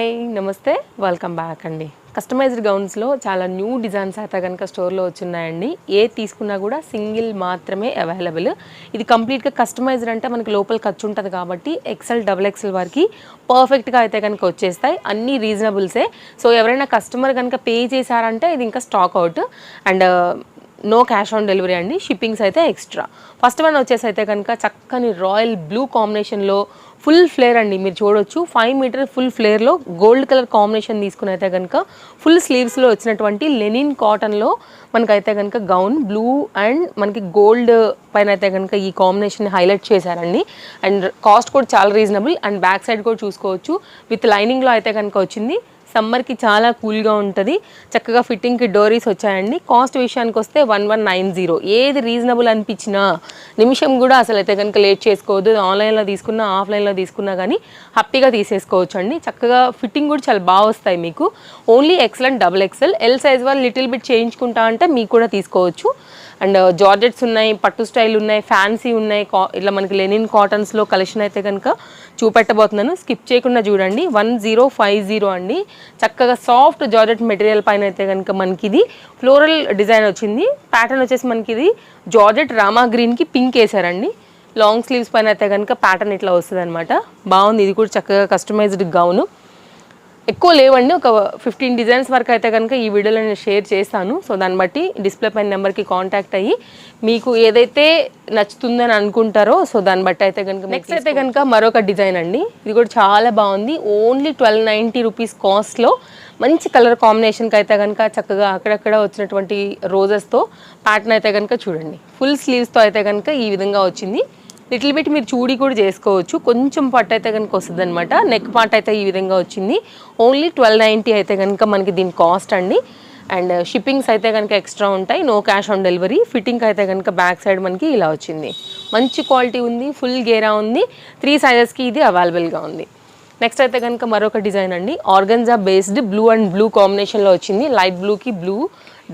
Hi నమస్తే, welcome back అండి. Customized గౌన్స్లో చాలా న్యూ డిజైన్స్ అయితే కనుక స్టోర్లో వచ్చున్నాయండి. ఏ తీసుకున్నా కూడా సింగిల్ మాత్రమే అవైలబుల్. ఇది కంప్లీట్గా కస్టమైజ్డ్ అంటే మనకి లోపల ఖర్చు ఉంటుంది కాబట్టి ఎక్సెల్ డబుల్ ఎక్సెల్ వరకు పర్ఫెక్ట్గా అయితే కనుక వచ్చేస్తాయి. అన్నీ రీజనబుల్సే. సో ఎవరైనా కస్టమర్ కనుక పే చేశారంటే ఇది ఇంకా stock out and no cash on delivery అండి. షిప్పింగ్స్ అయితే ఎక్స్ట్రా. ఫస్ట్ వన్ వచ్చేసి అయితే కనుక చక్కని రాయల్ బ్లూ కాంబినేషన్లో ఫుల్ ఫ్లేర్ అండి. మీరు చూడొచ్చు 5 మీటర్ ఫుల్ ఫ్లేర్లో గోల్డ్ కలర్ కాంబినేషన్ తీసుకుని అయితే కనుక ఫుల్ స్లీవ్స్లో వచ్చినటువంటి లెనిన్ కాటన్లో మనకైతే కనుక గౌన్ బ్లూ అండ్ మనకి గోల్డ్ పైన అయితే కనుక ఈ కాంబినేషన్ హైలైట్ చేశారండి. అండ్ కాస్ట్ కూడా చాలా రీజనబుల్. అండ్ బ్యాక్ సైడ్ కూడా చూసుకోవచ్చు విత్ లైనింగ్లో అయితే కనుక వచ్చింది. సమ్మర్కి చాలా కూల్గా ఉంటుంది. చక్కగా ఫిట్టింగ్కి డోరీస్ వచ్చాయండి. కాస్ట్ విషయానికి వస్తే 1190. ఏది రీజనబుల్ అనిపించినా నిమిషం కూడా అసలు అయితే కనుక లేట్ చేసుకోవద్దు. ఆన్లైన్లో తీసుకున్నా ఆఫ్లైన్లో తీసుకున్నా కానీ హ్యాపీగా తీసేసుకోవచ్చు అండి. చక్కగా ఫిట్టింగ్ కూడా చాలా బాగా వస్తాయి మీకు. Only XL and double XL. L size వాళ్ళు లిటిల్ బిట్ చేయించుకుంటా అంటే మీకు కూడా తీసుకోవచ్చు. అండ్ జార్జెట్స్ ఉన్నాయి, పట్టు స్టైల్ ఉన్నాయి, ఫ్యాన్సీ ఉన్నాయి. ఇట్లా మనకి లెనిన్ కాటన్స్లో కలెక్షన్ అయితే కనుక చూపెట్టబోతున్నాను. స్కిప్ చేయకుండా చూడండి. 1050 అండి. చక్కగా సాఫ్ట్ జార్జెట్ మెటీరియల్ పైన అయితే కనుక మనకి ఇది ఫ్లోరల్ డిజైన్ వచ్చింది. ప్యాటర్న్ వచ్చేసి మనకి ఇది జార్జెట్ రామా గ్రీన్కి పింక్ వేసారండి. లాంగ్ స్లీవ్స్ పైన అయితే కనుక ప్యాటర్న్ ఇట్లా వస్తుంది అనమాట. బాగుంది. ఇది కూడా చక్కగా కస్టమైజ్డ్ గౌను. ఎక్కువ లేవండి, ఒక 15 డిజైన్స్ వరకు అయితే కనుక ఈ వీడియోలో నేను షేర్ చేస్తాను. సో దాన్ని బట్టి డిస్ప్లే పైన నెంబర్కి కాంటాక్ట్ అయ్యి మీకు ఏదైతే నచ్చుతుందని అనుకుంటారో సో దాన్ని బట్టి అయితే కనుక. నెక్స్ట్ అయితే కనుక మరొక డిజైన్ అండి. ఇది కూడా చాలా బాగుంది. ఓన్లీ 1290 రూపీస్ కాస్ట్లో మంచి కలర్ కాంబినేషన్కి అయితే కనుక చక్కగా అక్కడక్కడ వచ్చినటువంటి రోజెస్తో ప్యాటర్న్ అయితే కనుక చూడండి. ఫుల్ స్లీవ్స్తో అయితే కనుక ఈ విధంగా వచ్చింది. లిటిల్ బిట్ మీరు చూడి కూడా చేసుకోవచ్చు. కొంచెం పట్టు అయితే కనుక వస్తుంది అనమాట. నెక్ పార్ట్ అయితే ఈ విధంగా వచ్చింది. ఓన్లీ 1290 అయితే కనుక మనకి దీని కాస్ట్ అండి. అండ్ షిప్పింగ్స్ అయితే కనుక ఎక్స్ట్రా ఉంటాయి. No cash on delivery. Fitting అయితే కనుక బ్యాక్ సైడ్ మనకి ఇలా వచ్చింది. మంచి క్వాలిటీ ఉంది. ఫుల్ గేరా ఉంది. 3 సైజెస్కి ఇది అవైలబుల్గా ఉంది. నెక్స్ట్ అయితే కనుక మరొక డిజైన్ అండి. Organza based blue and blue కాంబినేషన్లో వచ్చింది. లైట్ బ్లూకి బ్లూ,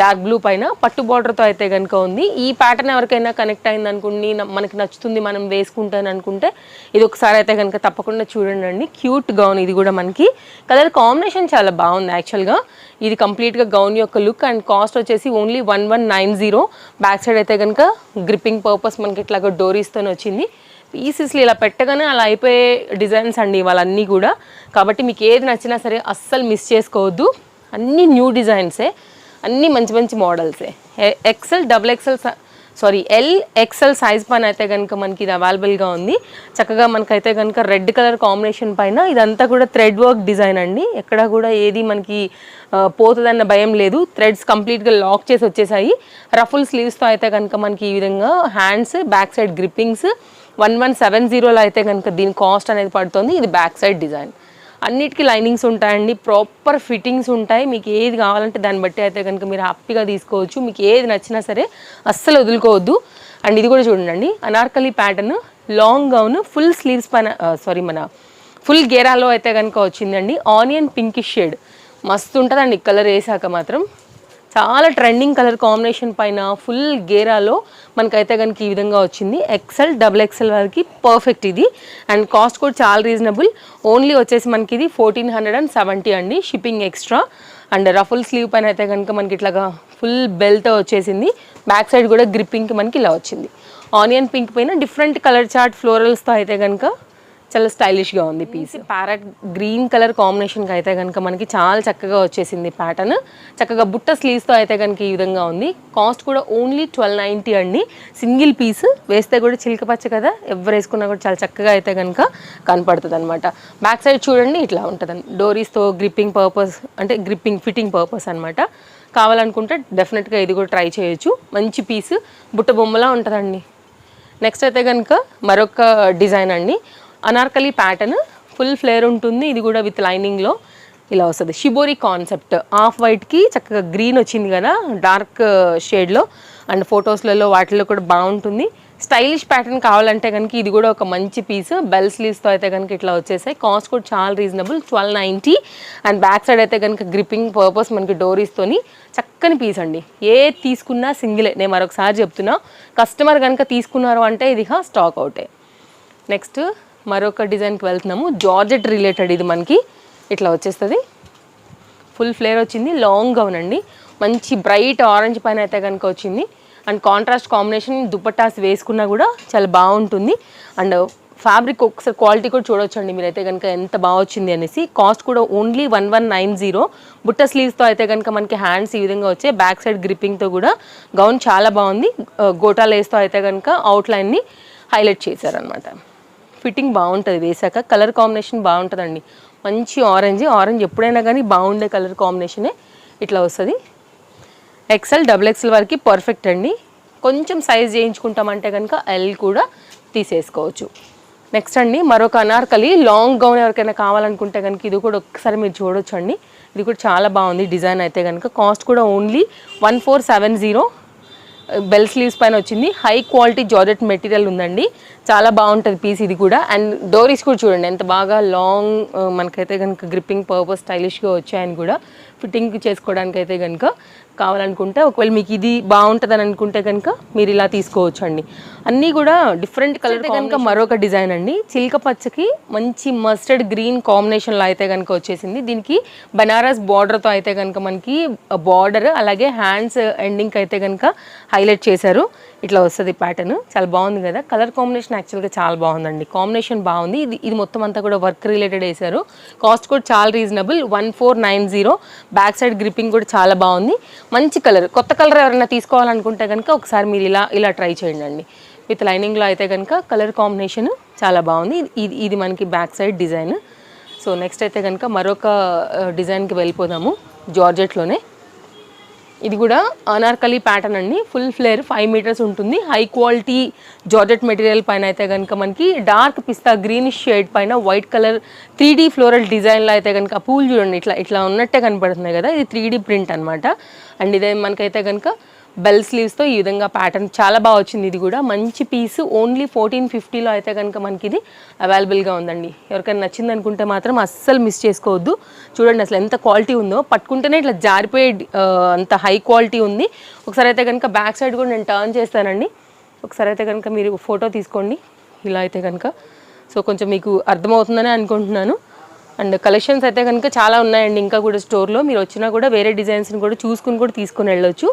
డార్క్ బ్లూ పైన పట్టు బార్డర్తో అయితే కనుక ఉంది. ఈ ప్యాటర్న్ ఎవరికైనా కనెక్ట్ అయింది అనుకోండి, మనకి నచ్చుతుంది, మనం వేసుకుంటాను అనుకుంటే ఇది ఒకసారి అయితే కనుక తప్పకుండా చూడండి. Cute gown. ఇది కూడా మనకి కలర్ కాంబినేషన్ చాలా బాగుంది యాక్చువల్గా. ఇది కంప్లీట్గా గౌన్ యొక్క లుక్. అండ్ కాస్ట్ వచ్చేసి ఓన్లీ 1190. బ్యాక్ సైడ్ అయితే కనుక గ్రిప్పింగ్ పర్పస్ మనకి ఇట్లాగా డోరీస్తోనే వచ్చింది. పీసెస్లు ఇలా పెట్టగానే అలా అయిపోయే డిజైన్స్ అండి వాళ్ళన్నీ కూడా. కాబట్టి మీకు ఏది నచ్చినా సరే అస్సలు మిస్ చేసుకోవద్దు. అన్నీ న్యూ డిజైన్సే, అన్నీ మంచి మంచి మోడల్సే. XL double XL L XL size పైన అయితే కనుక మనకి ఇది అవైలబుల్గా ఉంది. చక్కగా మనకైతే కనుక రెడ్ కలర్ కాంబినేషన్ పైన ఇదంతా కూడా థ్రెడ్ వర్క్ డిజైన్ అండి. ఎక్కడ కూడా ఏది మనకి పోతుందన్న భయం లేదు. థ్రెడ్స్ కంప్లీట్గా లాక్ చేసి వచ్చేసాయి. రఫుల్ స్లీవ్స్తో అయితే కనుక మనకి ఈ విధంగా హ్యాండ్స్, బ్యాక్ సైడ్ గ్రిప్పింగ్స్ 1170లో అయితే కనుక దీని కాస్ట్ అనేది పడుతుంది. ఇది బ్యాక్ సైడ్ డిజైన్. అన్నిటికీ లైనింగ్స్ ఉంటాయండి. ప్రాపర్ ఫిట్టింగ్స్ ఉంటాయి. మీకు ఏది కావాలంటే దాన్ని బట్టి అయితే కనుక మీరు హ్యాపీగా తీసుకోవచ్చు. మీకు ఏది నచ్చినా సరే అస్సలు వదులుకోవద్దు. అండ్ ఇది కూడా చూడండి. Anarkali pattern long gown full sleeves పైన మన ఫుల్ గేరాలో అయితే కనుక వచ్చిందండి. ఆనియన్ పింకిష్ షేడ్ మస్తు ఉంటుందండి కలర్ వేసాక మాత్రం. చాలా ట్రెండింగ్ కలర్ కాంబినేషన్ పైన ఫుల్ గేరాలో మనకైతే కనుక ఈ విధంగా వచ్చింది. ఎక్సెల్ డబుల్ ఎక్సెల్ వరకు పర్ఫెక్ట్ ఇది. అండ్ కాస్ట్ కూడా చాలా రీజనబుల్. ఓన్లీ వచ్చేసి మనకి ఇది 1470 అండి. Shipping extra. And ruffle sleeve పైన అయితే కనుక మనకి ఇట్లాగా ఫుల్ బెల్ట్ వచ్చేసింది. బ్యాక్ సైడ్ కూడా గ్రిప్పింగ్కి మనకి ఇలా వచ్చింది. ఆనియన్ పింక్ పైన డిఫరెంట్ కలర్ చార్ట్ ఫ్లోరల్స్తో అయితే కనుక చాలా స్టైలిష్గా ఉంది పీస్. ప్యారెట్ గ్రీన్ కలర్ కాంబినేషన్కి అయితే కనుక మనకి చాలా చక్కగా వచ్చేసింది ప్యాటర్న్. చక్కగా బుట్ట స్లీవ్స్తో అయితే కనుక ఈ విధంగా ఉంది. కాస్ట్ కూడా ఓన్లీ 1290 అండి. సింగిల్ పీస్ వేస్తే కూడా చిలకపచ్చ కదా, ఎవరు వేసుకున్నా కూడా చాలా చక్కగా అయితే కనుక కనపడుతుంది అనమాట. బ్యాక్ సైడ్ చూడండి ఇట్లా ఉంటుందండి. డోరీస్తో గ్రిప్పింగ్ పర్పస్ అంటే ఫిట్టింగ్ పర్పస్ అనమాట. కావాలనుకుంటే డెఫినెట్గా ఇది కూడా ట్రై చేయొచ్చు. మంచి పీస్ బుట్ట బొమ్మలా ఉంటుందండి. నెక్స్ట్ అయితే కనుక మరొక డిజైన్ అండి. అనార్కలి ప్యాటర్న్ ఫుల్ ఫ్లేర్ ఉంటుంది. ఇది కూడా విత్ లైనింగ్లో ఇలా వస్తుంది. షిబోరి కాన్సెప్ట్ ఆఫ్ వైట్కి చక్కగా గ్రీన్ వచ్చింది కదా డార్క్ షేడ్లో. అండ్ ఫొటోస్లలో వాటిల్లో కూడా బాగుంటుంది. స్టైలిష్ ప్యాటర్న్ కావాలంటే కనుక ఇది కూడా ఒక మంచి పీస్. బెల్ స్లీవ్స్తో అయితే కనుక ఇట్లా వచ్చేసాయి. కాస్ట్ కూడా చాలా రీజనబుల్ 1290. అండ్ బ్యాక్ సైడ్ అయితే కనుక గ్రిప్పింగ్ పర్పస్ మనకి డోరీస్తోని చక్కని పీస్ అండి. ఏ తీసుకున్నా సింగిలే. నేను మరొకసారి చెప్తున్నా, కస్టమర్ కనుక తీసుకున్నారు అంటే ఇది స్టాక్ అవుటే. నెక్స్ట్ మరొక డిజైన్కి వెళ్తున్నాము. జార్జెట్ రిలేటెడ్ ఇది మనకి ఇట్లా వచ్చేస్తుంది. ఫుల్ ఫ్లేర్ వచ్చింది, లాంగ్ గౌన్ అండి. మంచి బ్రైట్ ఆరెంజ్ పైన అయితే కనుక వచ్చింది. అండ్ కాంట్రాస్ట్ కాంబినేషన్ దుపట్టాస్ వేసుకున్నా కూడా చాలా బాగుంటుంది. అండ్ ఫ్యాబ్రిక్ ఒకసారి క్వాలిటీ కూడా చూడొచ్చండి మీరైతే కనుక ఎంత బాగా వచ్చింది అనేసి. కాస్ట్ కూడా ఓన్లీ 1190. బుట్ట స్లీవ్స్తో అయితే కనుక మనకి హ్యాండ్స్ ఈ విధంగా వచ్చాయి. బ్యాక్ సైడ్ గ్రిప్పింగ్తో కూడా గౌన్ చాలా బాగుంది. గోటా లేస్తో అయితే కనుక అవుట్లైన్ని హైలైట్ చేశారనమాట. ఫిట్టింగ్ బాగుంటుంది వేసాక. కలర్ కాంబినేషన్ బాగుంటుందండి. మంచి ఆరెంజ్ ఎప్పుడైనా కానీ బాగుండే కలర్ కాంబినేషనే. ఇట్లా వస్తుంది. XL XXL వరకు పర్ఫెక్ట్ అండి. కొంచెం సైజ్ చేయించుకుంటామంటే కనుక L కూడా తీసేసుకోవచ్చు. నెక్స్ట్ అండి మరొక అనార్కలి లాంగ్ గౌన్ ఎవరికైనా కావాలనుకుంటే కనుక ఇది కూడా ఒక్కసారి మీరు చూడొచ్చు అండి. ఇది కూడా చాలా బాగుంది డిజైన్ అయితే కనుక. కాస్ట్ కూడా ఓన్లీ 1470. బెల్ స్లీవ్స్ పైన వచ్చింది. హై క్వాలిటీ జార్జెట్ మెటీరియల్ ఉందండి. చాలా బాగుంటుంది పీస్ ఇది కూడా. అండ్ డోరీస్ కూడా చూడండి ఎంత బాగా లాంగ్ మనకైతే కనుక గ్రిప్పింగ్ పర్పస్ స్టైలిష్గా వచ్చాయని కూడా. ఫిట్టింగ్ చేసుకోవడానికి అయితే కనుక కావాలనుకుంటే ఒకవేళ మీకు ఇది బాగుంటుందని అనుకుంటే కనుక మీరు ఇలా తీసుకోవచ్చు అండి. అన్నీ కూడా డిఫరెంట్ కలర్ కనుక. మరొక డిజైన్ అండి చిలక పచ్చకి మంచి మస్టర్డ్ గ్రీన్ కాంబినేషన్లో అయితే కనుక వచ్చేసింది. దీనికి బనారస్ బార్డర్తో అయితే కనుక మనకి బార్డర్ అలాగే హ్యాండ్స్ ఎండింగ్కి అయితే కనుక హైలైట్ చేశారు. ఇట్లా వస్తుంది ప్యాటర్న్. చాలా బాగుంది కదా. కలర్ కాంబినేషన్ యాక్చువల్గా చాలా బాగుందండి. కాంబినేషన్ బాగుంది. ఇది మొత్తం అంతా కూడా వర్క్ రిలేటెడ్ వేశారు. కాస్ట్ కూడా చాలా రీజనబుల్ 1490. బ్యాక్ సైడ్ గ్రిప్పింగ్ కూడా చాలా బాగుంది. మంచి కలర్. కొత్త కలర్ ఎవరైనా తీసుకోవాలనుకుంటే కనుక ఒకసారి మీరు ఇలా ట్రై చేయండి అండి. విత్ లైనింగ్లో అయితే కనుక కలర్ కాంబినేషన్ చాలా బాగుంది. ఇది మనకి back side design. So next అయితే కనుక మరొక డిజైన్కి వెళ్ళిపోదాము. జార్జెట్లోనే ఇది కూడా అనార్కలి ప్యాటర్న్ అండి. ఫుల్ ఫ్లేర్ 5 మీటర్స్ ఉంటుంది. హై క్వాలిటీ జార్జెట్ మెటీరియల్ పైన అయితే కనుక మనకి డార్క్ పిస్తా గ్రీనిష్ షేడ్ పైన వైట్ కలర్ 3D ఫ్లోరల్ డిజైన్లో అయితే కనుక పూలు చూడండి ఇట్లా ఉన్నట్టే కనపడుతున్నాయి కదా. ఇది 3D ప్రింట్ అనమాట. అండ్ ఇదే మనకైతే కనుక బెల్ స్లీవ్స్తో ఈ విధంగా ప్యాటర్న్ చాలా బాగా వచ్చింది. ఇది కూడా మంచి పీస్. ఓన్లీ 1450లో అయితే కనుక మనకి ఇది అవైలబుల్గా ఉందండి. ఎవరికైనా నచ్చింది అనుకుంటే మాత్రం అస్సలు మిస్ చేసుకోవద్దు. చూడండి అసలు ఎంత క్వాలిటీ ఉందో. పట్టుకుంటేనే ఇట్లా జారిపోయే అంత హై క్వాలిటీ ఉంది. ఒకసారి అయితే కనుక బ్యాక్ సైడ్ కూడా నేను టర్న్ చేస్తానండి. ఒకసారి అయితే కనుక మీరు ఫోటో తీసుకోండి ఇలా అయితే కనుక. సో కొంచెం మీకు అర్థమవుతుందని అనుకుంటున్నాను. అండ్ కలెక్షన్స్ అయితే కనుక చాలా ఉన్నాయండి ఇంకా కూడా స్టోర్లో. మీరు వచ్చినా కూడా వేరే డిజైన్స్ని కూడా చూసుకుని కూడా తీసుకుని వెళ్ళొచ్చు.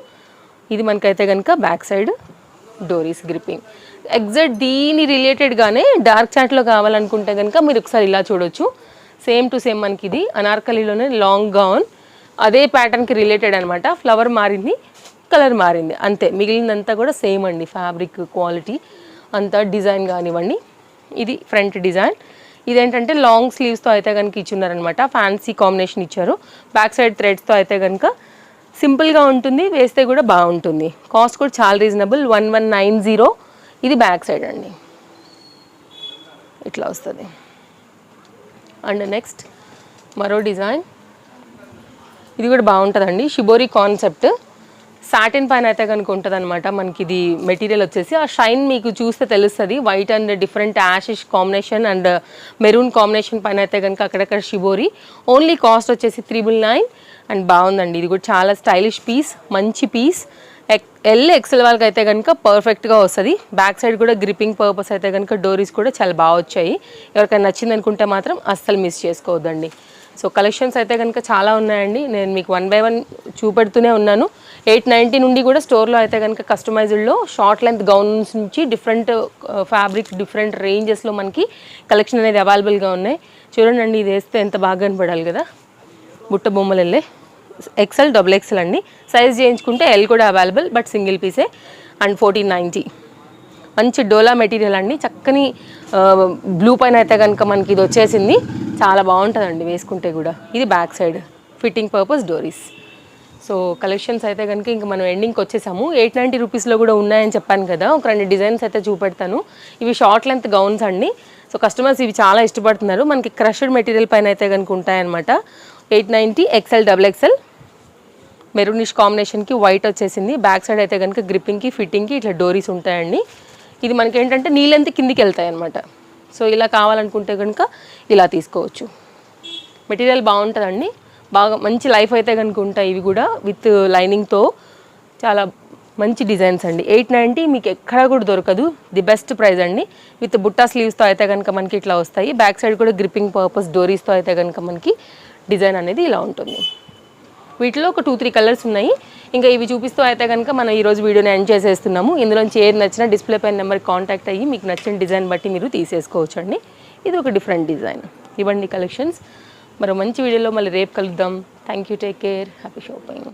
ఇది మనకైతే కనుక బ్యాక్ సైడ్ డోరీస్ గ్రిప్పింగ్. ఎగ్జాక్ట్ దీని రిలేటెడ్గానే డార్క్ చాట్లో కావాలనుకుంటే కనుక మీరు ఒకసారి ఇలా చూడొచ్చు. సేమ్ టు సేమ్ మనకి ఇది అనార్కలిలోనే లాంగ్ గౌన్ అదే ప్యాటర్న్కి రిలేటెడ్ అనమాట. ఫ్లవర్ మారింది, కలర్ మారింది అంతే. మిగిలినంతా కూడా సేమ్ అండి. ఫ్యాబ్రిక్ క్వాలిటీ అంతా డిజైన్ కానివ్వండి. ఇది ఫ్రంట్ డిజైన్. ఇదేంటంటే లాంగ్ స్లీవ్స్తో అయితే కనుక ఇచ్చున్నారనమాట. ఫ్యాన్సీ కాంబినేషన్ ఇచ్చారు. బ్యాక్ సైడ్ థ్రెడ్స్తో అయితే కనుక సింపుల్గా ఉంటుంది. వేస్తే కూడా బాగుంటుంది. కాస్ట్ కూడా చాలా రీజనబుల్ 1190. ఇది బ్యాక్ సైడ్ అండి. ఇట్లా వస్తుంది. అండ్ నెక్స్ట్ మరో డిజైన్. ఇది కూడా బాగుంటుందండి. షిబోరి కాన్సెప్ట్ సాటిన్ పైన అయితే కనుక ఉంటుంది అనమాట. మనకి ఇది మెటీరియల్ వచ్చేసి ఆ షైన్ మీకు చూస్తే తెలుస్తుంది. వైట్ అండ్ డిఫరెంట్ యాషిష్ కాంబినేషన్ అండ్ మెరూన్ కాంబినేషన్ పైన అయితే కనుక అక్కడక్కడ షిబోరి. ఓన్లీ కాస్ట్ వచ్చేసి 399. అండ్ బాగుందండి. ఇది కూడా చాలా స్టైలిష్ పీస్, మంచి పీస్. XL వాళ్ళకి అయితే కనుక పర్ఫెక్ట్గా వస్తుంది. బ్యాక్ సైడ్ కూడా గ్రిప్పింగ్ పర్పస్ అయితే కనుక డోరీస్ కూడా చాలా బాగా వచ్చాయి. ఎవరికైనా నచ్చింది అనుకుంటే మాత్రం అస్సలు మిస్ చేసుకోవద్దండి. సో కలెక్షన్స్ అయితే కనుక చాలా ఉన్నాయండి. నేను మీకు 1 by 1 చూపెడుతూనే ఉన్నాను. 890 నుండి కూడా స్టోర్లో అయితే కనుక కస్టమైజ్డ్లో షార్ట్ లెంత్ గౌన్స్ నుంచి డిఫరెంట్ ఫ్యాబ్రిక్ డిఫరెంట్ రేంజెస్లో మనకి కలెక్షన్ అనేది అవైలబుల్గా ఉన్నాయి. చూడండి ఇది వేస్తే ఎంత బాగా కనపడాలి కదా. బుట్ట బొమ్మలు వెళ్ళే XL XXL అండి. సైజ్ చేయించుకుంటే L కూడా అవైలబుల్ బట్ సింగిల్ పీసే. అండ్ 1490. మంచి డోలా మెటీరియల్ అండి. చక్కని బ్లూ పైన అయితే కనుక మనకి ఇది వచ్చేసింది. చాలా బాగుంటుందండి వేసుకుంటే కూడా. ఇది బ్యాక్ సైడ్ ఫిట్టింగ్ పర్పస్ డోరీస్. సో కలెక్షన్స్ అయితే కనుక ఇంకా మనం ఎండింగ్కి వచ్చేసాము. 890 రూపీస్లో కూడా ఉన్నాయని చెప్పాను కదా. ఒక 2 డిజైన్స్ అయితే చూపెడతాను. ఇవి షార్ట్ లెంత్ గౌన్స్ అండి. సో కస్టమర్స్ ఇవి చాలా ఇష్టపడుతున్నారు. మనకి క్రష్డ్ మెటీరియల్ పైన అయితే కనుక ఉంటాయన్నమాట. 890 XL XXL. మెరూనిష్ కాంబినేషన్కి వైట్ వచ్చేసింది. బ్యాక్ సైడ్ అయితే కనుక గ్రిప్పింగ్కి ఫిట్టింగ్కి ఇట్లా డోరీస్ ఉంటాయండి. ఇది మనకి ఏంటంటే నీళ్ళెంత కిందికి వెళ్తాయి అనమాట. సో ఇలా కావాలనుకుంటే కనుక ఇలా తీసుకోవచ్చు. మెటీరియల్ బాగుంటుందండి. బాగా మంచి లైఫ్ అయితే కనుక ఉంటాయి. ఇవి కూడా విత్ లైనింగ్తో చాలా మంచి డిజైన్స్ అండి. 890 మీకు ఎక్కడ కూడా దొరకదు. ది బెస్ట్ ప్రైస్ అండి. విత్ బుట్టా స్లీవ్స్తో అయితే కనుక మనకి ఇట్లా వస్తాయి. బ్యాక్ సైడ్ కూడా గ్రిప్పింగ్ పర్పస్ డోరీస్తో అయితే కనుక మనకి డిజైన్ అనేది ఇలా ఉంటుంది. వీటిలో ఒక 2-3 కలర్స్ ఉన్నాయి. ఇంకా ఇవి చూపిస్తూ అయితే కనుక మనం ఈరోజు వీడియోని ఎండ్ చేసేస్తున్నాము. ఇందులోంచి ఏది నచ్చినా డిస్ప్లే పైన నెంబర్కి కాంటాక్ట్ అయ్యి మీకు నచ్చిన డిజైన్ బట్టి మీరు తీసేసుకోవచ్చు అండి. ఇది ఒక డిఫరెంట్ డిజైన్. ఇవ్వండి కలెక్షన్స్. మరో మంచి వీడియోలో మళ్ళీ రేపు కలుద్దాం. Thank you, take care, happy shopping.